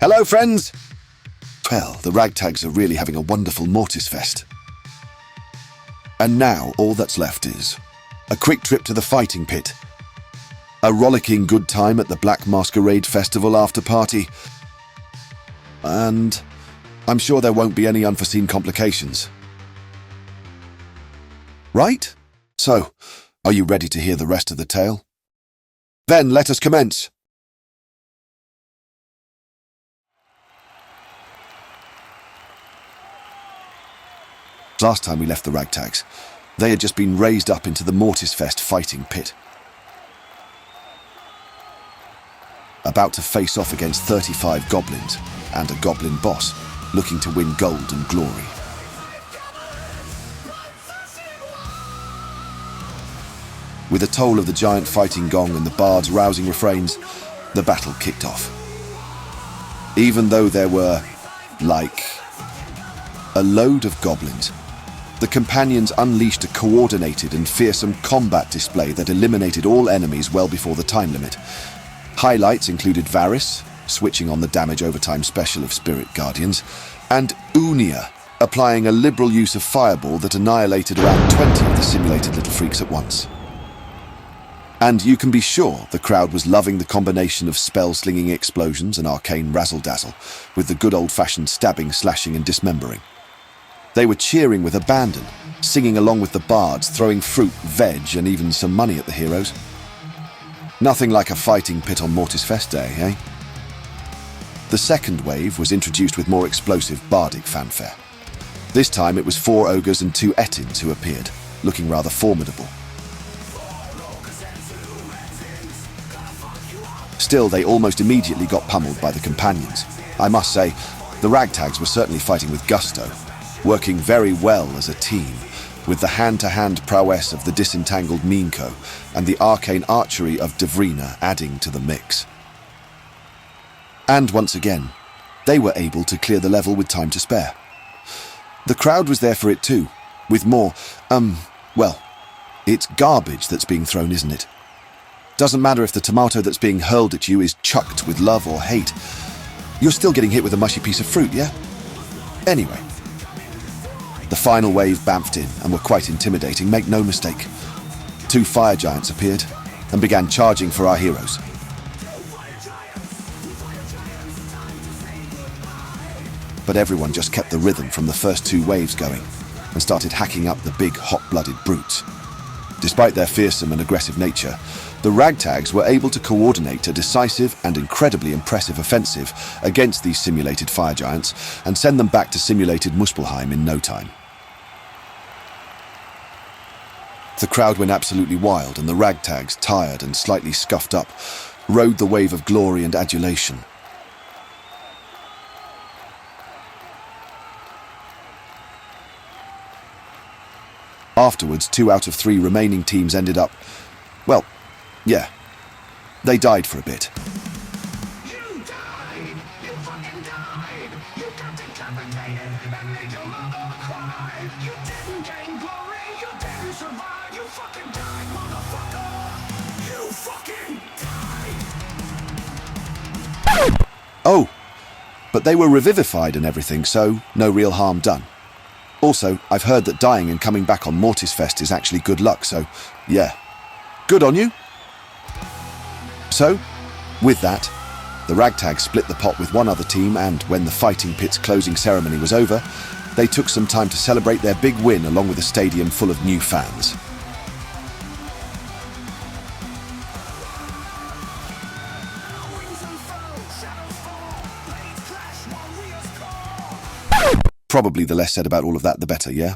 Hello, friends! Well, the Ragtags are really having a wonderful Mortis Fest. And now all that's left is a quick trip to the fighting pit, a rollicking good time at the Black Masquerade festival after party, and I'm sure there won't be any unforeseen complications. Right? So, are you ready to hear the rest of the tale? Then let us commence. Last time we left the Ragtags, they had just been raised up into the Mortis Fest fighting pit, about to face off against 35 goblins and a goblin boss looking to win gold and glory. With the toll of the giant fighting gong and the bard's rousing refrains, the battle kicked off. Even though there were, like, a load of goblins, the companions unleashed a coordinated and fearsome combat display that eliminated all enemies well before the time limit. Highlights included Varys, switching on the damage overtime special of Spirit Guardians, and Unia, applying a liberal use of Fireball that annihilated around 20 of the simulated little freaks at once. And you can be sure the crowd was loving the combination of spell-slinging explosions and arcane razzle-dazzle, with the good old-fashioned stabbing, slashing and dismembering. They were cheering with abandon, singing along with the bards, throwing fruit, veg, and even some money at the heroes. Nothing like a fighting pit on Mortis Fest Day, eh? The second wave was introduced with more explosive bardic fanfare. This time it was 4 ogres and 2 Ettins who appeared, looking rather formidable. Still, they almost immediately got pummeled by the companions. I must say, the Ragtags were certainly fighting with gusto, working very well as a team, with the hand-to-hand prowess of the disentangled Minko and the arcane archery of Devrina adding to the mix. And once again, they were able to clear the level with time to spare. The crowd was there for it too, with more, well, it's garbage that's being thrown, isn't it? Doesn't matter if the tomato that's being hurled at you is chucked with love or hate. You're still getting hit with a mushy piece of fruit, yeah? Anyway, the final wave bamfed in and were quite intimidating, make no mistake. 2 fire giants appeared and began charging for our heroes. But everyone just kept the rhythm from the first 2 waves going and started hacking up the big hot-blooded brutes. Despite their fearsome and aggressive nature, the Ragtags were able to coordinate a decisive and incredibly impressive offensive against these simulated fire giants and send them back to simulated Muspelheim in no time. The crowd went absolutely wild, and the Ragtags, tired and slightly scuffed up, rode the wave of glory and adulation. Afterwards, 2 out of 3 remaining teams ended up, well, yeah, they died for a bit. You died! You fucking died! You got decapitated and made your mother cry! You didn't gain glory! You didn't survive! You fucking died, motherfucker! You fucking died! Oh, but they were revivified and everything, so no real harm done. Also, I've heard that dying and coming back on Mortis Fest is actually good luck, so yeah. Good on you! So, with that, the Ragtags split the pot with one other team, and when the fighting pit's closing ceremony was over, they took some time to celebrate their big win along with a stadium full of new fans. Probably the less said about all of that, the better, yeah?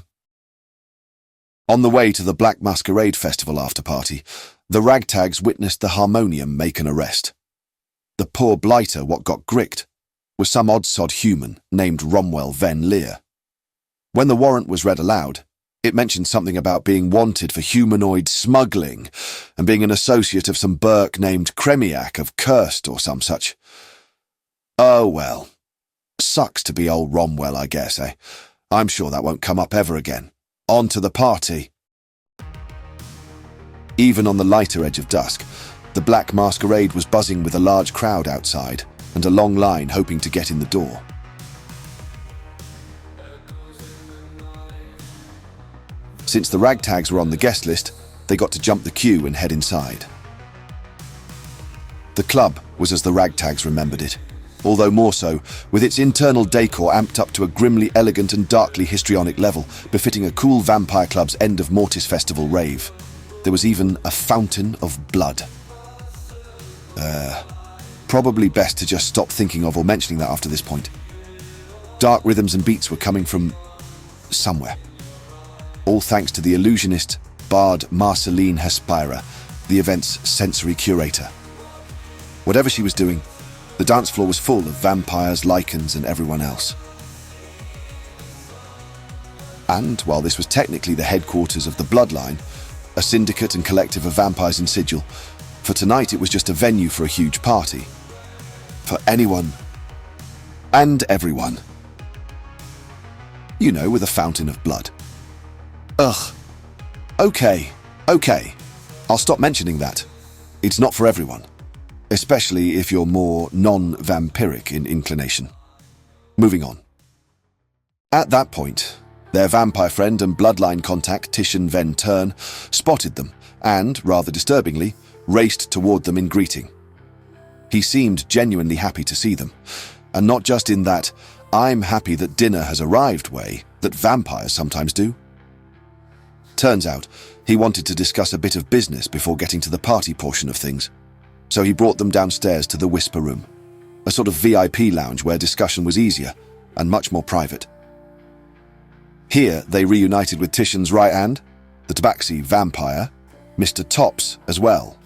On the way to the Black Masquerade festival after-party, the Ragtags witnessed the Harmonium make an arrest. The poor blighter what got gricked was some odd-sod human named Romwell Ven Lear. When the warrant was read aloud, it mentioned something about being wanted for humanoid smuggling and being an associate of some Burke named Kremiak of Cursed or some such. Oh well. Sucks to be old Romwell, I guess, eh? I'm sure that won't come up ever again. On to the party. Even on the lighter edge of dusk, the Black Masquerade was buzzing with a large crowd outside, and a long line hoping to get in the door. Since the Ragtags were on the guest list, they got to jump the queue and head inside. The club was as the Ragtags remembered it, although more so, with its internal decor amped up to a grimly elegant and darkly histrionic level, befitting a cool vampire club's end of Mortis Festival rave. There was even a fountain of blood. Probably best to just stop thinking of or mentioning that after this point. Dark rhythms and beats were coming from somewhere. All thanks to the illusionist, bard Marceline Hespira, the event's sensory curator. Whatever she was doing, the dance floor was full of vampires, lycans, and everyone else. And while this was technically the headquarters of the Bloodline, a syndicate and collective of vampires in Sigil, for tonight it was just a venue for a huge party. For anyone and everyone. You know, with a fountain of blood. Ugh. Okay. I'll stop mentioning that. It's not for everyone. Especially if you're more non-vampiric in inclination. Moving on. At that point, their vampire friend and bloodline contact Titian Van Turn spotted them and, rather disturbingly, raced toward them in greeting. He seemed genuinely happy to see them, and not just in that "I'm happy that dinner has arrived" way that vampires sometimes do. Turns out, he wanted to discuss a bit of business before getting to the party portion of things, so he brought them downstairs to the Whisper Room, a sort of VIP lounge where discussion was easier and much more private. Here, they reunited with Titian's right hand, the Tabaxi vampire, Mr. Tops as well.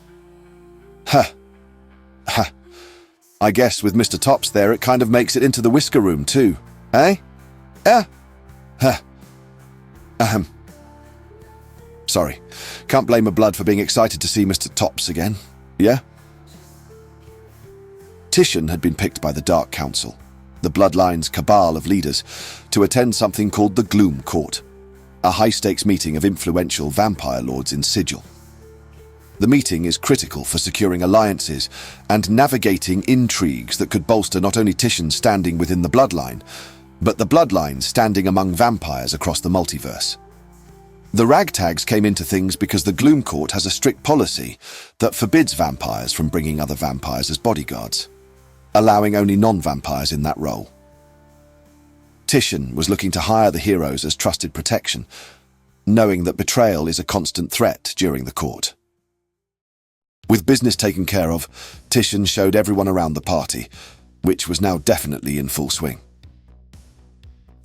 I guess with Mr. Tops there, it kind of makes it into the Whisker Room too, eh? Sorry, can't blame a blood for being excited to see Mr. Tops again, yeah? Titian had been picked by the Dark Council, the Bloodline's cabal of leaders, to attend something called the Gloom Court, a high-stakes meeting of influential vampire lords in Sigil. The meeting is critical for securing alliances and navigating intrigues that could bolster not only Titian's standing within the Bloodline, but the Bloodline's standing among vampires across the multiverse. The Ragtags came into things because the Gloom Court has a strict policy that forbids vampires from bringing other vampires as bodyguards, allowing only non-vampires in that role. Titian was looking to hire the heroes as trusted protection, knowing that betrayal is a constant threat during the court. With business taken care of, Titian showed everyone around the party, which was now definitely in full swing.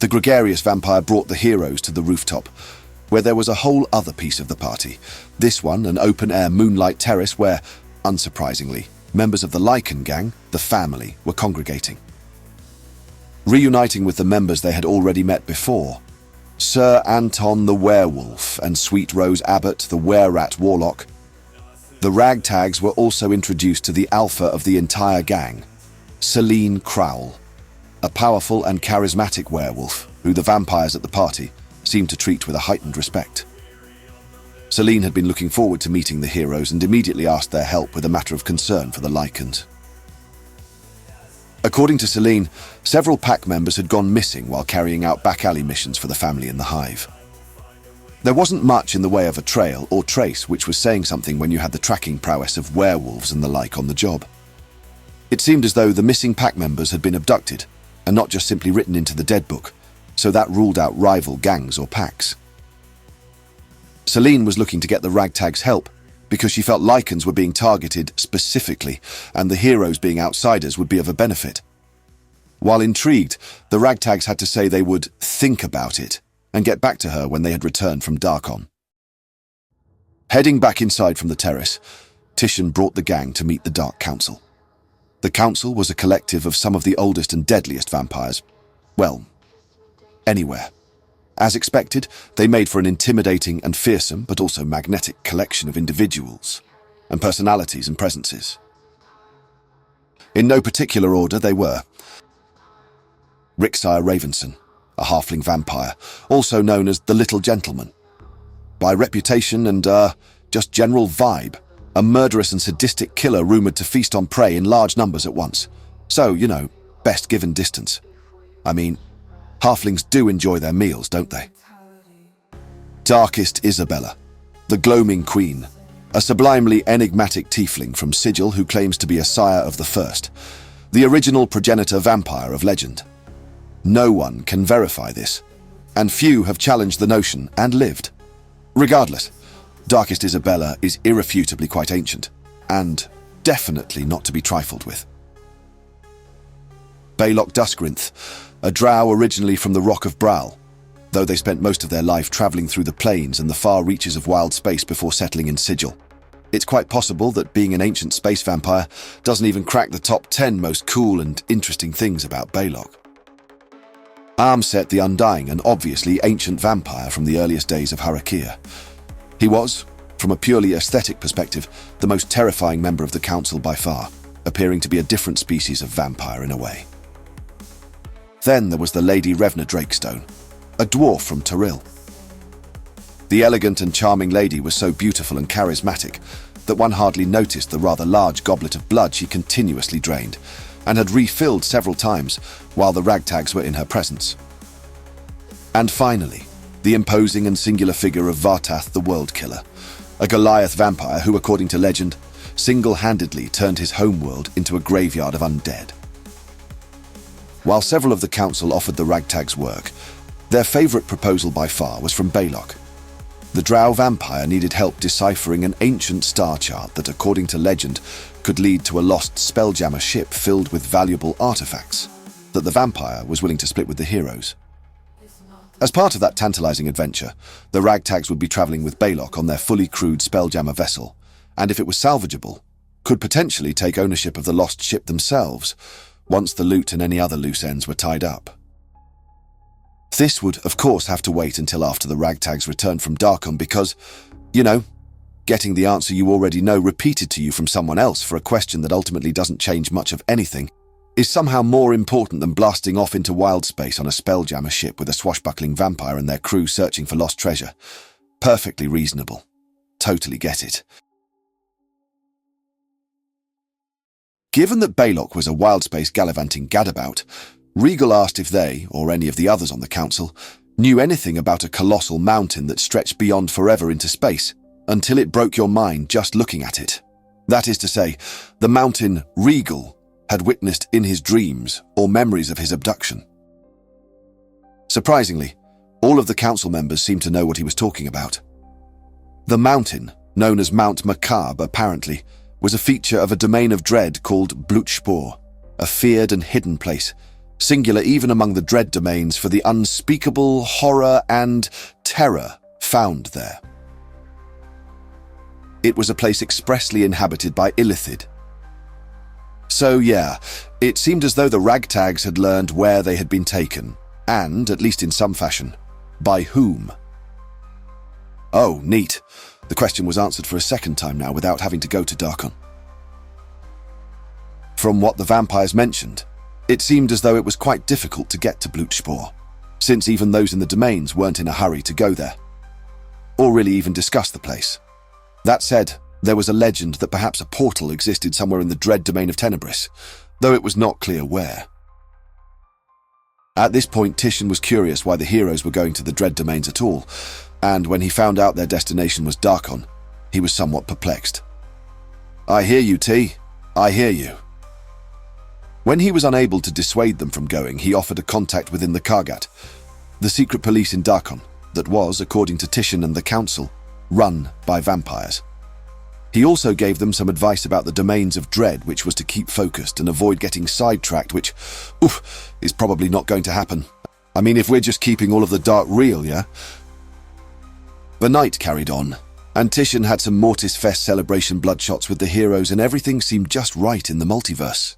The gregarious vampire brought the heroes to the rooftop, where there was a whole other piece of the party, this one an open-air moonlight terrace where, unsurprisingly, members of the Lycan gang, the family, were congregating. Reuniting with the members they had already met before, Sir Anton the Werewolf and Sweet Rose Abbott the Were-Rat Warlock, the Ragtags were also introduced to the alpha of the entire gang, Celine Crowell, a powerful and charismatic werewolf who the vampires at the party seemed to treat with a heightened respect. Celine had been looking forward to meeting the heroes and immediately asked their help with a matter of concern for the Lycans. According to Celine, several pack members had gone missing while carrying out back alley missions for the family in the Hive. There wasn't much in the way of a trail or trace which was saying something when you had the tracking prowess of werewolves and the like on the job. It seemed as though the missing pack members had been abducted and not just simply written into the dead book, so that ruled out rival gangs or packs. Celine was looking to get the Ragtags' help because she felt Lycans were being targeted specifically and the heroes being outsiders would be of a benefit. While intrigued, the Ragtags had to say they would think about it and get back to her when they had returned from Darkon. Heading back inside from the terrace, Titian brought the gang to meet the Dark Council. The council was a collective of some of the oldest and deadliest vampires. Well, anywhere. As expected, they made for an intimidating and fearsome but also magnetic collection of individuals and personalities and presences. In no particular order they were: Rixire Ravenson, a halfling vampire, also known as the Little Gentleman. By reputation and, just general vibe, a murderous and sadistic killer rumoured to feast on prey in large numbers at once, So, best given distance. I mean, halflings do enjoy their meals, don't they? Darkest Isabella, the gloaming queen, a sublimely enigmatic tiefling from Sigil who claims to be a sire of the first, the original progenitor vampire of legend. No one can verify this, and few have challenged the notion and lived. Regardless, Darkest Isabella is irrefutably quite ancient, and definitely not to be trifled with. Baylock Duskrinth, a drow originally from the Rock of Bral, though they spent most of their life travelling through the plains and the far reaches of wild space before settling in Sigil. It's quite possible that being an ancient space vampire doesn't even crack the top 10 most cool and interesting things about Baylock. Armset the Undying, an obviously ancient vampire from the earliest days of Harakia. He was, from a purely aesthetic perspective, the most terrifying member of the council by far, appearing to be a different species of vampire in a way. Then there was the Lady Revna Drakestone, a dwarf from Toril. The elegant and charming lady was so beautiful and charismatic that one hardly noticed the rather large goblet of blood she continuously drained, and had refilled several times while the Ragtags were in her presence. And finally, the imposing and singular figure of Vartath the World Killer, a Goliath vampire who, according to legend, single-handedly turned his homeworld into a graveyard of undead. While several of the council offered the Ragtags work, their favourite proposal by far was from Baylock. The drow vampire needed help deciphering an ancient star chart that, according to legend, could lead to a lost spelljammer ship filled with valuable artifacts that the vampire was willing to split with the heroes. As part of that tantalizing adventure, the Ragtags would be traveling with Baylock on their fully crewed spelljammer vessel, and if it was salvageable, could potentially take ownership of the lost ship themselves, once the loot and any other loose ends were tied up. This would, of course, have to wait until after the Ragtags returned from Darkon because, getting the answer you already know repeated to you from someone else for a question that ultimately doesn't change much of anything is somehow more important than blasting off into wild space on a spelljammer ship with a swashbuckling vampire and their crew searching for lost treasure. Perfectly reasonable. Totally get it. Given that Baylock was a wild space gallivanting gadabout, Regal asked if they, or any of the others on the council, knew anything about a colossal mountain that stretched beyond forever into space, until it broke your mind just looking at it. That is to say, the mountain Regal had witnessed in his dreams or memories of his abduction. Surprisingly, all of the council members seemed to know what he was talking about. The mountain, known as Mount Macabre apparently, was a feature of a domain of dread called Blutspor, a feared and hidden place, singular even among the dread domains for the unspeakable horror and terror found there. It was a place expressly inhabited by Illithid. So yeah, it seemed as though the Ragtags had learned where they had been taken, and, at least in some fashion, by whom. Oh, neat. The question was answered for a second time now without having to go to Darkon. From what the vampires mentioned, it seemed as though it was quite difficult to get to Blutspor, since even those in the domains weren't in a hurry to go there, or really even discuss the place. That said, there was a legend that perhaps a portal existed somewhere in the dread domain of Tenebris, though it was not clear where. At this point, Titian was curious why the heroes were going to the dread domains at all, and when he found out their destination was Darkon, he was somewhat perplexed. "I hear you, T. I hear you." When he was unable to dissuade them from going, he offered a contact within the Kargat, the secret police in Darkon that was, according to Titian and the council, run by vampires. He also gave them some advice about the domains of dread, which was to keep focused and avoid getting sidetracked, which, is probably not going to happen. I mean, if we're just keeping all of the dark real, yeah? The night carried on, and Titian had some Mortis Fest celebration bloodshots with the heroes, and everything seemed just right in the multiverse.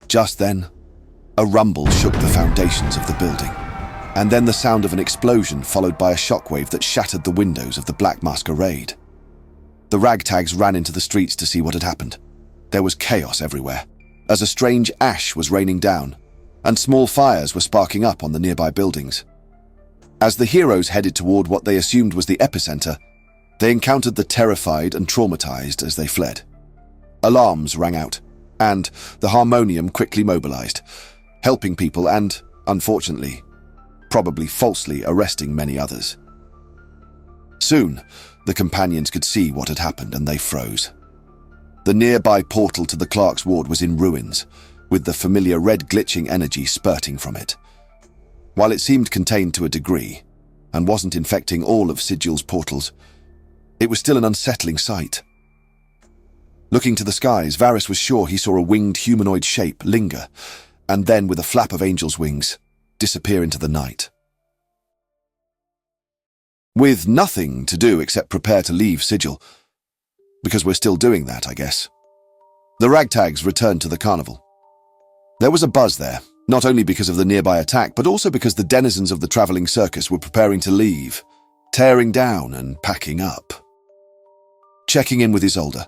Just then, a rumble shook the foundations of the building, and then the sound of an explosion followed by a shockwave that shattered the windows of the Black Masquerade. The Ragtags ran into the streets to see what had happened. There was chaos everywhere, as a strange ash was raining down, and small fires were sparking up on the nearby buildings. As the heroes headed toward what they assumed was the epicenter, they encountered the terrified and traumatized as they fled. Alarms rang out, and the harmonium quickly mobilized, helping people and, unfortunately, probably falsely arresting many others. Soon, the companions could see what had happened and they froze. The nearby portal to the clerk's ward was in ruins, with the familiar red glitching energy spurting from it. While it seemed contained to a degree, and wasn't infecting all of Sigil's portals, it was still an unsettling sight. Looking to the skies, Varys was sure he saw a winged humanoid shape linger, and then, with a flap of angel's wings, disappear into the night. With nothing to do except prepare to leave Sigil, because we're still doing that, I guess, the Ragtags returned to the Carnival. There was a buzz there, not only because of the nearby attack, but also because the denizens of the travelling circus were preparing to leave, tearing down and packing up. Checking in with Isolde,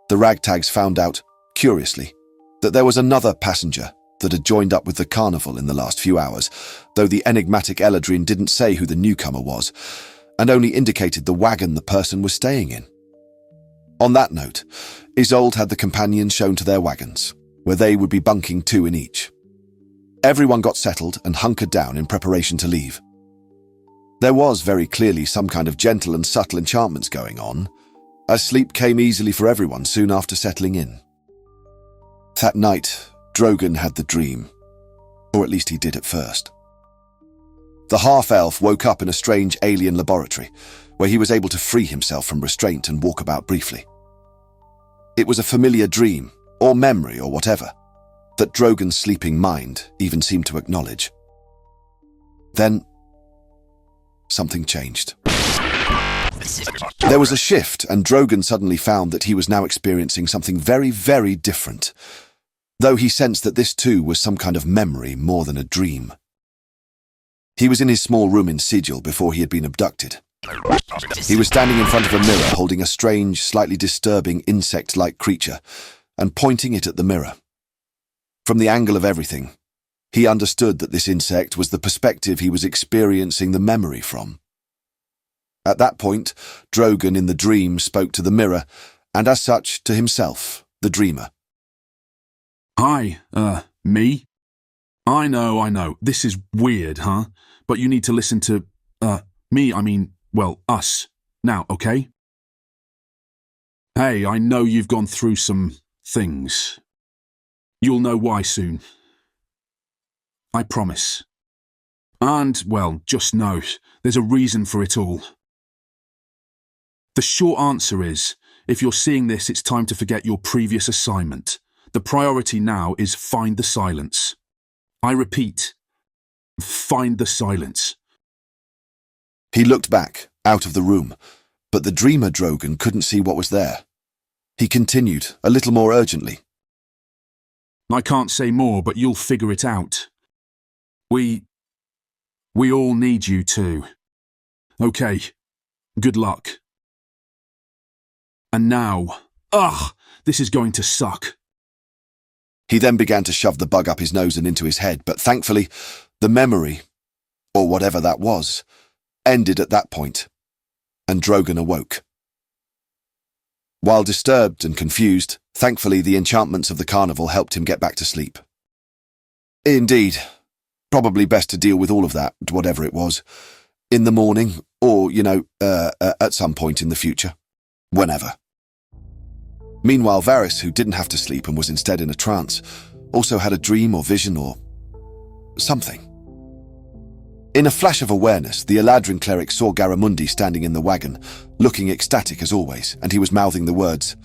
the Ragtags found out, curiously, that there was another passenger that had joined up with the Carnival in the last few hours, though the enigmatic Eladrin didn't say who the newcomer was, and only indicated the wagon the person was staying in. On that note, Isolde had the companions shown to their wagons, where they would be bunking 2 in each. Everyone got settled and hunkered down in preparation to leave. There was very clearly some kind of gentle and subtle enchantments going on, as sleep came easily for everyone soon after settling in. That night, Drogon had the dream, or at least he did at first. The half-elf woke up in a strange alien laboratory, where he was able to free himself from restraint and walk about briefly. It was a familiar dream, or memory, or whatever, that Drogon's sleeping mind even seemed to acknowledge. Then, something changed. There was a shift, and Drogon suddenly found that he was now experiencing something very, very different, though he sensed that this too was some kind of memory more than a dream. He was in his small room in Sigil before he had been abducted. He was standing in front of a mirror holding a strange, slightly disturbing insect-like creature and pointing it at the mirror. From the angle of everything, he understood that this insect was the perspective he was experiencing the memory from. At that point, Drogon in the dream spoke to the mirror, and as such, to himself, the dreamer. Hi, me? I know, this is weird, huh? But you need to listen to, us, now, okay? Hey, I know you've gone through some things. You'll know why soon. I promise. And, well, just know, there's a reason for it all. The short answer is, if you're seeing this, it's time to forget your previous assignment. The priority now is find the silence. I repeat, find the silence. He looked back, out of the room, but the dreamer Drogon couldn't see what was there. He continued, a little more urgently. I can't say more, but you'll figure it out. We all need you too. Okay, good luck. And now, this is going to suck. He then began to shove the bug up his nose and into his head, but thankfully, the memory, or whatever that was, ended at that point, and Drogon awoke. While disturbed and confused, thankfully the enchantments of the Carnival helped him get back to sleep. Indeed, probably best to deal with all of that, whatever it was, in the morning, or, at some point in the future. Whenever. Meanwhile, Varys, who didn't have to sleep and was instead in a trance, also had a dream or vision or something. In a flash of awareness, the Eladrin cleric saw Garamundi standing in the wagon, looking ecstatic as always, and he was mouthing the words,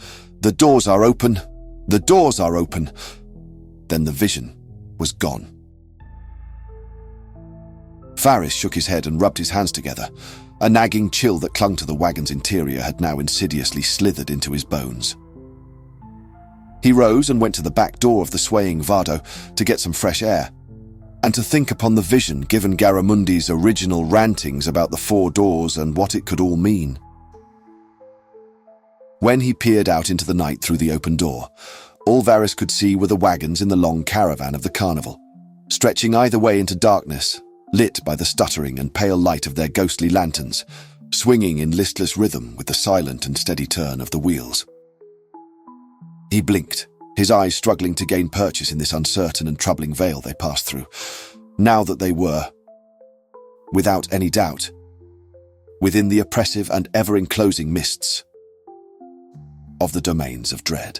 "The doors are open, the doors are open." Then the vision was gone. Varys shook his head and rubbed his hands together. A nagging chill that clung to the wagon's interior had now insidiously slithered into his bones. He rose and went to the back door of the swaying Vado to get some fresh air, and to think upon the vision given Garamundi's original rantings about the 4 doors and what it could all mean. When he peered out into the night through the open door, all Varys could see were the wagons in the long caravan of the Carnival, stretching either way into darkness, lit by the stuttering and pale light of their ghostly lanterns, swinging in listless rhythm with the silent and steady turn of the wheels. He blinked, his eyes struggling to gain purchase in this uncertain and troubling veil they passed through, now that they were, without any doubt, within the oppressive and ever-enclosing mists of the domains of dread.